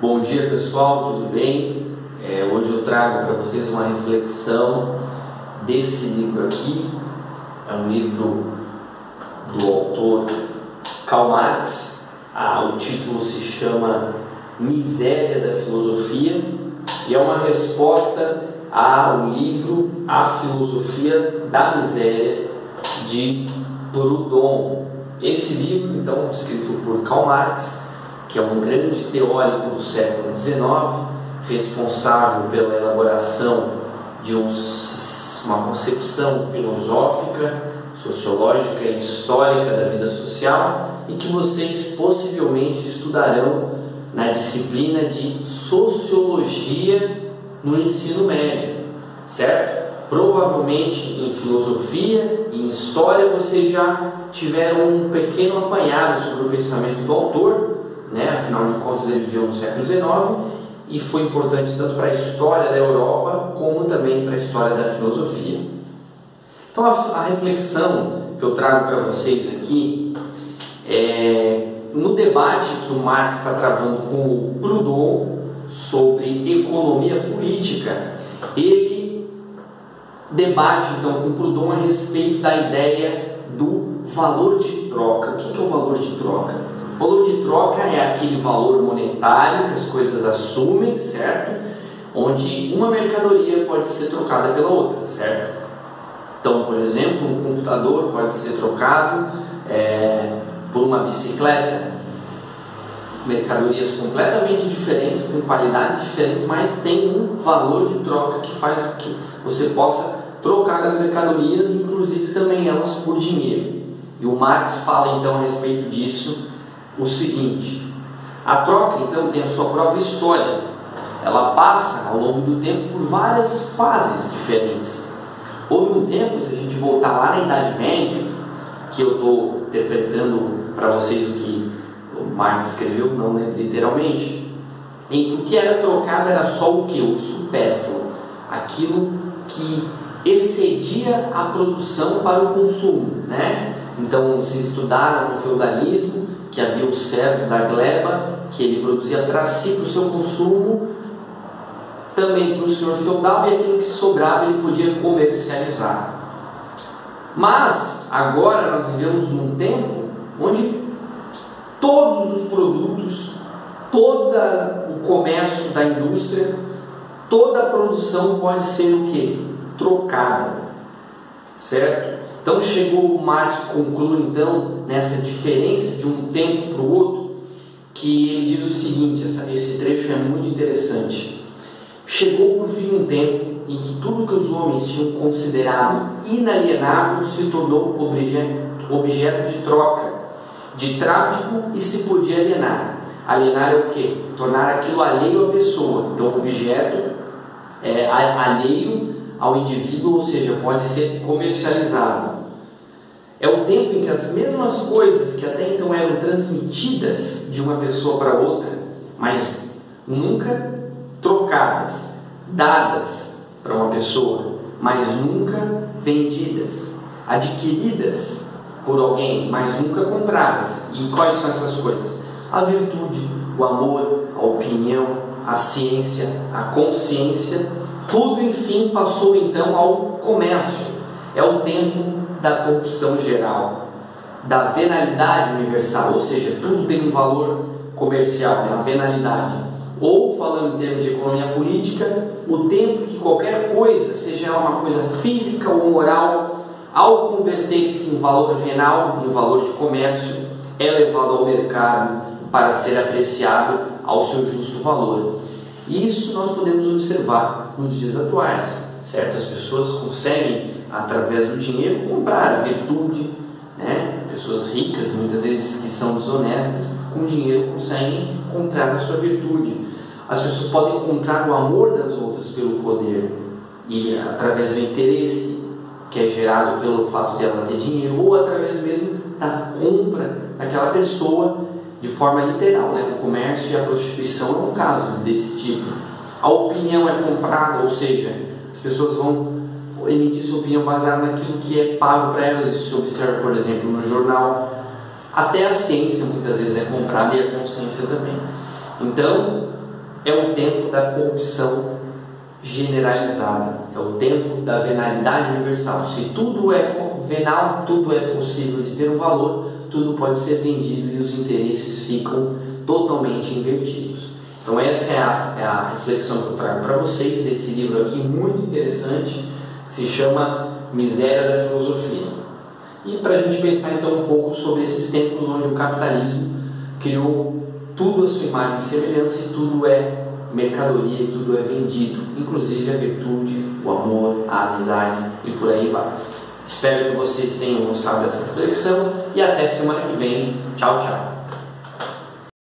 Bom dia pessoal, tudo bem? Hoje eu trago para vocês uma reflexão desse livro aqui. É um livro do autor Karl Marx. O título se chama Miséria da Filosofia e é uma resposta ao livro A Filosofia da Miséria de Proudhon. Esse livro, então, escrito por Karl Marx, que é um grande teórico do século XIX, responsável pela elaboração de uma concepção filosófica, sociológica e histórica da vida social, e que vocês possivelmente estudarão na disciplina de Sociologia no ensino médio, certo? Provavelmente em Filosofia e em História vocês já tiveram um pequeno apanhado sobre o pensamento do autor, afinal de contas ele viveu no século XIX e foi importante tanto para a história da Europa como também para a história da filosofia. Então a reflexão que eu trago para vocês aqui é no debate que o Marx está travando com o Proudhon sobre economia política. Ele debate então com o Proudhon a respeito da ideia do valor de troca. O que é o valor de troca? O valor de troca é aquele valor monetário que as coisas assumem, certo? Onde uma mercadoria pode ser trocada pela outra, certo? Então, por exemplo, um computador pode ser trocado por uma bicicleta. Mercadorias completamente diferentes, com qualidades diferentes, mas tem um valor de troca que faz com que você possa trocar as mercadorias, inclusive também elas por dinheiro. E o Marx fala então a respeito disso o seguinte: a troca então tem a sua própria história, ela passa ao longo do tempo por várias fases diferentes. Houve um tempo, se a gente voltar lá na Idade Média, que eu estou interpretando para vocês o que o Marx escreveu, não literalmente, em que o que era trocado era só o que? O supérfluo, aquilo que excedia a produção para o consumo, Então vocês estudaram no feudalismo que havia o servo da gleba, que ele produzia para si, para o seu consumo, também para o senhor feudal, e aquilo que sobrava ele podia comercializar. Mas agora nós vivemos num tempo onde todos os produtos, todo o comércio da indústria, toda a produção pode ser o quê? Trocada, certo? Então chegou o Marx, conclui então nessa diferença de um tempo para o outro, que ele diz o seguinte, esse trecho é muito interessante: chegou por fim um tempo em que tudo que os homens tinham considerado inalienável se tornou objeto de troca, de tráfico, e se podia alienar. Alienar é o quê? Tornar aquilo alheio à pessoa. Então o objeto é alheio ao indivíduo, ou seja, pode ser comercializado. É o tempo em que as mesmas coisas que até então eram transmitidas de uma pessoa para outra, mas nunca trocadas, dadas para uma pessoa, mas nunca vendidas, adquiridas por alguém, mas nunca compradas. E quais são essas coisas? A virtude, o amor, a opinião, a ciência, a consciência, tudo enfim passou então ao comércio. É o tempo da corrupção geral, da venalidade universal, ou seja, tudo tem um valor comercial, a venalidade. Ou, falando em termos de economia política, o tempo que qualquer coisa, seja ela uma coisa física ou moral, ao converter-se em valor venal, em valor de comércio, é levado ao mercado para ser apreciado ao seu justo valor. E isso nós podemos observar nos dias atuais, certo? As pessoas conseguem, através do dinheiro, comprar a virtude, Pessoas ricas, muitas vezes que são desonestas, com dinheiro conseguem comprar a sua virtude. As pessoas podem comprar o amor das outras pelo poder e através do interesse que é gerado pelo fato de ela ter dinheiro, ou através mesmo da compra daquela pessoa de forma literal, O comércio e a prostituição é um caso desse tipo. A opinião é comprada, ou seja, as pessoas vão emitir sua opinião baseada naquilo que é pago para elas. Isso se observa, por exemplo, no jornal. Até a ciência muitas vezes é comprada, e a consciência também. Então, é o tempo da corrupção generalizada, é o tempo da venalidade universal. Se tudo é venal, tudo é possível de ter um valor, tudo pode ser vendido e os interesses ficam totalmente invertidos. Então essa é a reflexão que eu trago para vocês desse livro aqui, muito interessante, que se chama Miséria da Filosofia. E para a gente pensar então um pouco sobre esses tempos onde o capitalismo criou tudo a sua imagem e semelhança e tudo é mercadoria, tudo é vendido, inclusive a virtude, o amor, a amizade e por aí vai. Espero que vocês tenham gostado dessa reflexão e até semana que vem. Tchau, tchau.